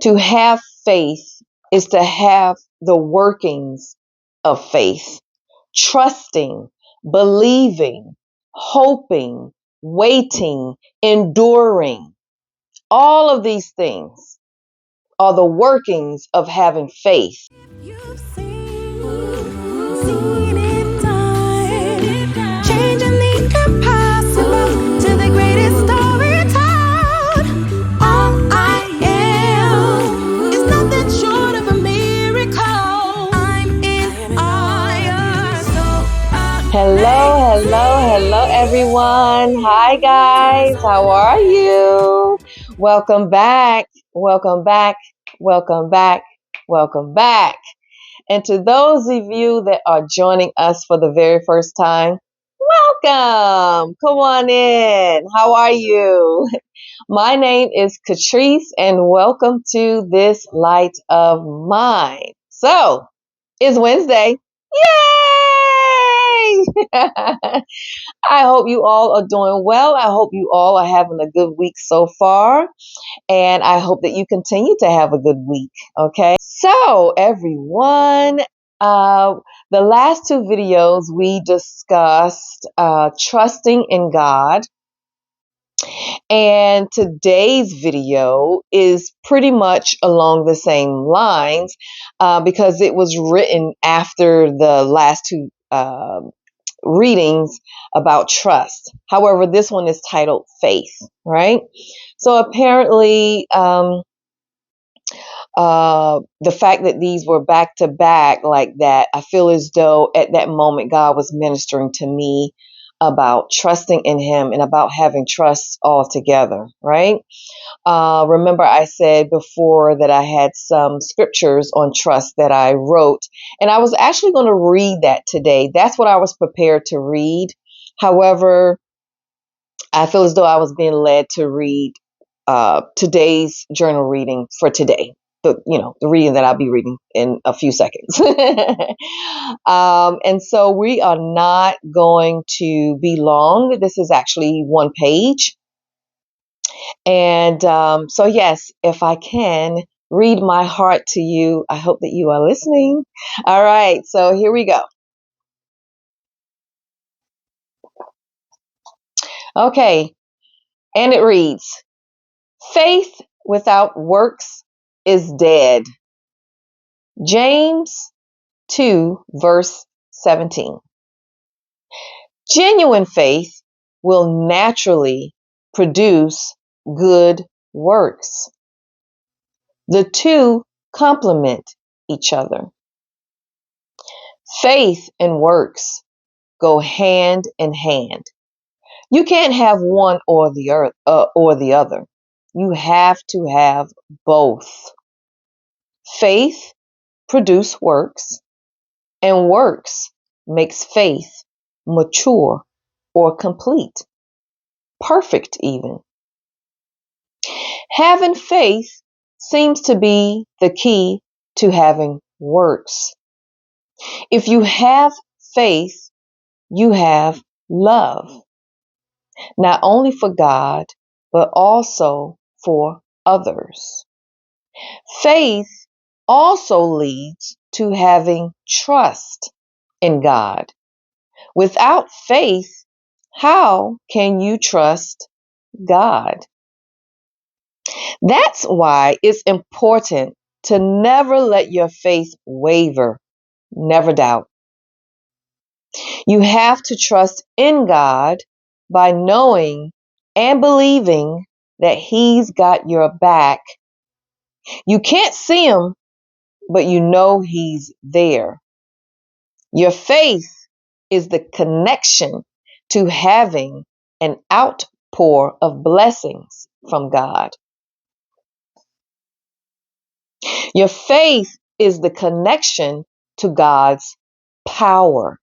To have faith is to have the workings of faith, trusting, believing, hoping, waiting, enduring. All of these things are the workings of having faith. You've seen it done, changing the impossible to the greatest story told. All I am is nothing short of a miracle. I'm in awe. Hello, everyone. Hi, guys. How are you? Welcome back. Welcome back. Welcome back. Welcome back. And to those of you that are joining us for the very first time, welcome. Come on in. How are you? My name is Catrice, and welcome to this light of mine. So, it's Wednesday. Yay! I hope you all are doing well. I hope you all are having a good week so far. And I hope that you continue to have a good week. Okay. So, everyone, the last two videos we discussed trusting in God. And today's video is pretty much along the same lines because it was written after the last two readings about trust. However, this one is titled Faith, right? So apparently, the fact that these were back to back like that, I feel as though at that moment God was ministering to me about trusting in Him and about having trust altogether, right? Remember, I said before that I had some scriptures on trust that I wrote, and I was actually going to read that today. That's what I was prepared to read. However, I feel as though I was being led to read today's journal reading for today. The reading that I'll be reading in a few seconds. And so we are not going to be long. This is actually one page. And so, yes, if I can read my heart to you, I hope that you are listening. All right, so here we go. Okay, and it reads, faith without works is dead. James 2, verse 17. Genuine faith will naturally produce good works. The two complement each other. Faith and works go hand in hand. You can't have one or the other. You have to have both. Faith produces works, and works makes faith mature or complete, perfect even. Having faith seems to be the key to having works. If you have faith, you have love, not only for God, but also for others. Faith also leads to having trust in God. Without faith, how can you trust God? That's why it's important to never let your faith waver, never doubt. You have to trust in God by knowing and believing that He's got your back. You can't see Him, but you know He's there. Your faith is the connection to having an outpour of blessings from God. Your faith is the connection to God's power.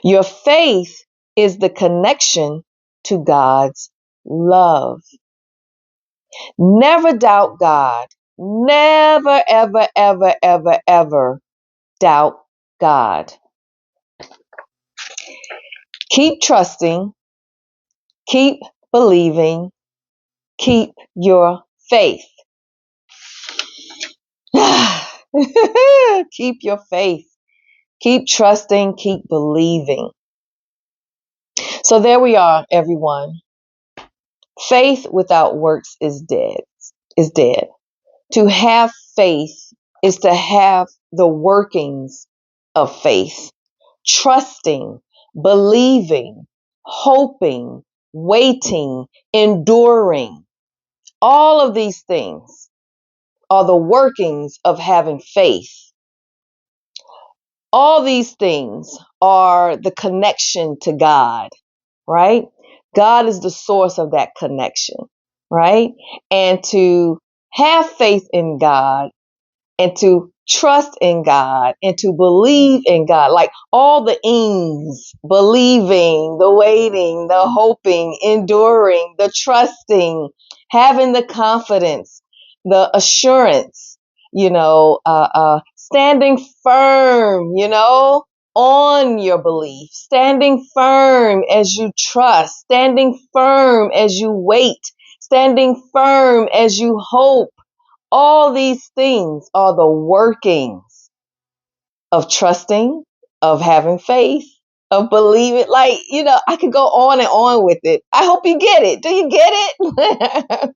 Your faith is the connection to God's love. Never doubt God. Never, ever, ever, ever, ever doubt God. Keep trusting. Keep believing. Keep your faith. Keep your faith. Keep trusting. Keep believing. So there we are, everyone. Faith without works is dead. Is dead. To have faith is to have the workings of faith. Trusting, believing, hoping, waiting, enduring. All of these things are the workings of having faith. All these things are the connection to God, right? God is the source of that connection, right? And to have faith in God and to trust in God and to believe in God, like all the ings, believing, the waiting, the hoping, enduring, the trusting, having the confidence, the assurance, standing firm, on your belief, standing firm as you trust, standing firm as you wait, standing firm as you hope. All these things are the workings of trusting, of having faith, of believing. Like, I could go on and on with it. I hope you get it. Do you get it?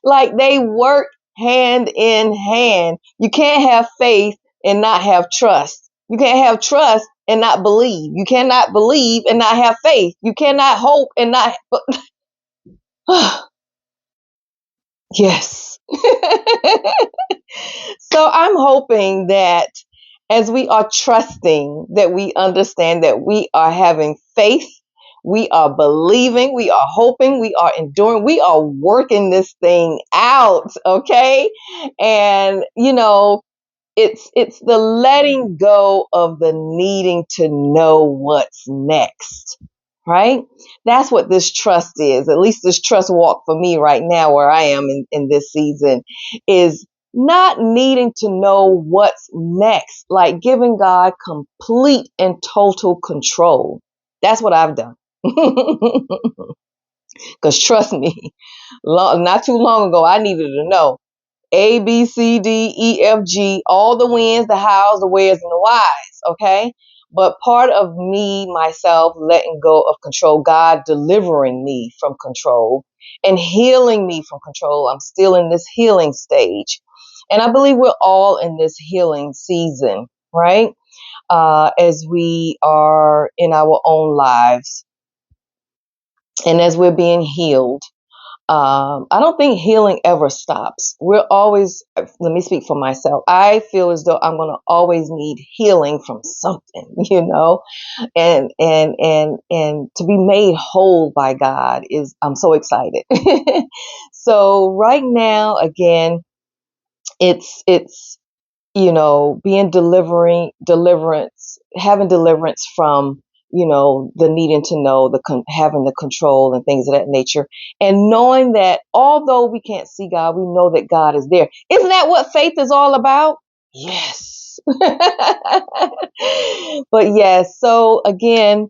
Like they work hand in hand. You can't have faith and not have trust. You can't have trust and not believe. You cannot believe and not have faith. You cannot hope and not. Yes. So I'm hoping that as we are trusting, that we understand that we are having faith, we are believing, we are hoping, we are enduring, we are working this thing out, okay? And it's the letting go of the needing to know what's next, right? That's what this trust is. At least this trust walk for me right now, where I am in this season, is not needing to know what's next, like giving God complete and total control. That's what I've done. Because trust me, not too long ago, I needed to know A, B, C, D, E, F, G, all the whens, the hows, the wheres, and the whys, okay? But part of me, myself, letting go of control, God delivering me from control and healing me from control. I'm still in this healing stage. And I believe we're all in this healing season, right? As we are in our own lives and as we're being healed. I don't think healing ever stops. We're always, let me speak for myself. I feel as though I'm going to always need healing from something, and to be made whole by God I'm so excited. So right now, again, it's being deliverance, having deliverance from, the needing to know, having the control and things of that nature. And knowing that although we can't see God, we know that God is there. Isn't that what faith is all about? Yes. But yes. So again,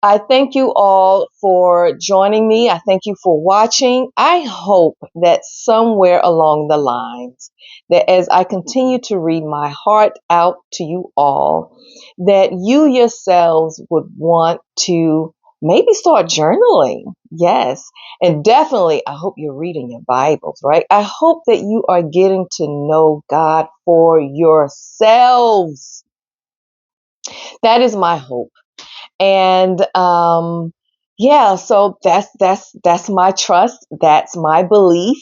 I thank you all for joining me. I thank you for watching. I hope that somewhere along the lines, that as I continue to read my heart out to you all, that you yourselves would want to maybe start journaling. Yes. And definitely, I hope you're reading your Bibles, right? I hope that you are getting to know God for yourselves. That is my hope. And yeah, so that's my trust, that's my belief,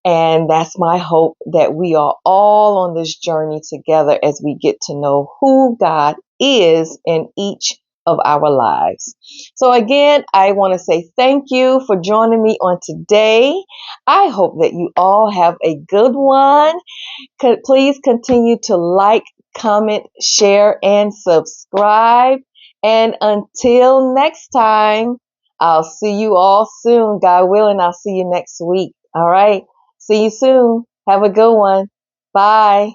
and that's my hope, that we are all on this journey together as we get to know who God is in each of our lives. So again, I want to say thank you for joining me on today. I hope that you all have a good one. Please continue to like, comment, share, and subscribe. And until next time, I'll see you all soon. God willing, I'll see you next week. All right. See you soon. Have a good one. Bye.